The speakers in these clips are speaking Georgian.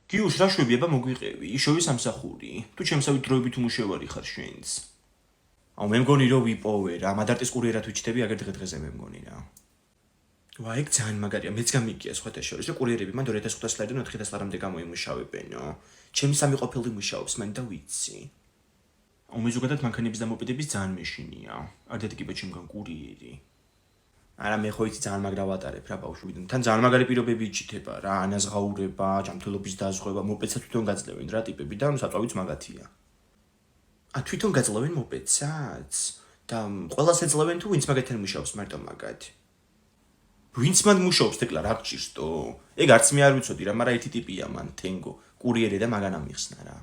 გიუშ რა შვებია მოგვიყევი? იშოვი სამსახური. თუ ჩემსავით დროებით უმუშევარი ხარ შენც. აუ მე მგონი რომ ვიპოვე რა, მადარტის კურიერად ვიჩდები აგერ დღე-დღეზე მე მგონი რა. ვაი, ძალიან მაგარია, მეც გამიგია სხვათა შორის, რომ კურიერები მან 2500 ლარიდან 4000 ლარამდე გამოიმუშავებენო. ჩემი სამი ყოფილი მუშაობს მან და ვიცი. აუ მე ზოგადად მანქანების დამოპირების ძალიან მეშინია. არ დადგება ჩემგან კურიერი. არა მე ხო იცი ძალიან მაგრა ვატარებ რა ბავშვიდან. თან ძალიან მაგარი პირობები იჩითება რა, ანაზღაურება, ჯანმრთელობის დაზღვევა, მოპედსა თვითონ გაძლევენ რა ტიპები და საწვავიც მაგათია. ა თვითონ გაძლევენ მოპედსაც? და ყველას ეძლევენ თუ ვინც მაგათთან მუშაობს მარტო მაგათ? ვინც მან მუშაობს თეკლა რა გჭირსტო? ეგ არც მე არ ვიცოდი რა, მაგრამ ერთი ტიპია მან, თენგო, კურიერი და მაგანა მიხსნა რა.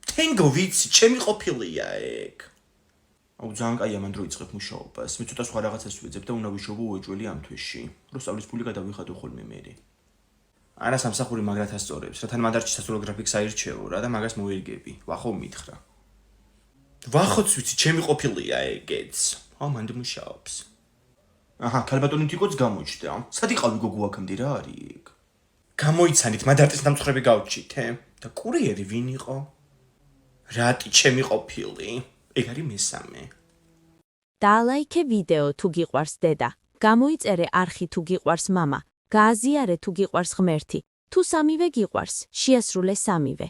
თენგო ვიცი, ჩემი ყოფილია ეგ. აუ ძალიან კაია მან დრო იწყებ მუშაობას. მე ცოტა სხვა რაღაცას ვეძებ და უნდა ვიშოვო უეჭველი ამ თვეში. რო სწავლის ფული გადავიხადო ხოლმე მე. არა სამსახური მაგრათ ასწორებს, რა თან მანდარჩი სასურველ გრაფიკს აირჩევო რა და მაგას მოერგები. ვახო მითხრა. ვახოც ვიცი, ჩემი ყოფილია ეგეც. აუ მანდ მუშაობს. აჰა, ქალბატონი თიკოც გამოჩნდა. სად იყავი გოგო აქამდე რა არის ეგ? გამოიცანით, მანდარტის დამცხრები გავჩითე და კურიერი ვინ იყო? რატი ჩემი ყოფილი? ეგ არის მესამე. დაალაიქე ვიდეო თუ გიყვარს დედა. გამოიწერე არხი თუ გიყვარს მამა. გააზიარე თუ გიყვარს ღმერთი. თუ სამივე გიყვარს, შეასრულე სამივე.